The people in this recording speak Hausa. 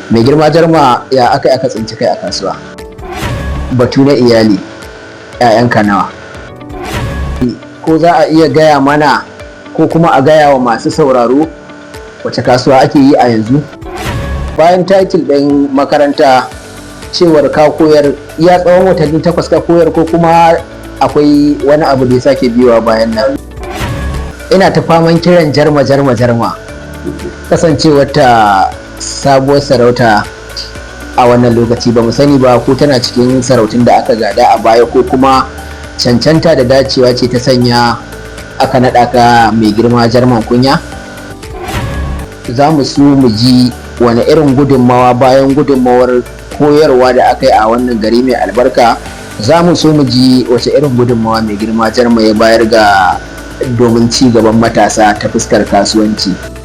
Mai girma Jarma, ya aka tsinci kai a kasuwa? Batu na iyali, 'ya'yanka nawa? Ko za a iya gaya mana ko kuma a gaya wa masu sauraro wace kasuwa ake yi a yanzu? Bayan title ɗin makaranta cewar ka koyar, iya tsawon watanni 8 ka koyar ko kuma akwai wani abu da ya sake biyowa bayan nan? Ina ta faman kiran Jarma kasancewar ta sabuwar sarauta a wannan lokaci, ba mu sani ba ko tana cikin sarautun da aka gada a baya ko kuma cancanta da dacewa ce ta sanya aka naɗa ka mai girma Jarman Kunya. Za mu so mu ji wani irin gudunmawa bayan gudunmawar koyarwa da aka yi a wannan gari mai albarka. Za mu so mu ji wace irin gudunmawa mai girma Jarma ya bayar ga domin ci gaban matasa ta fuskar kasuwanci.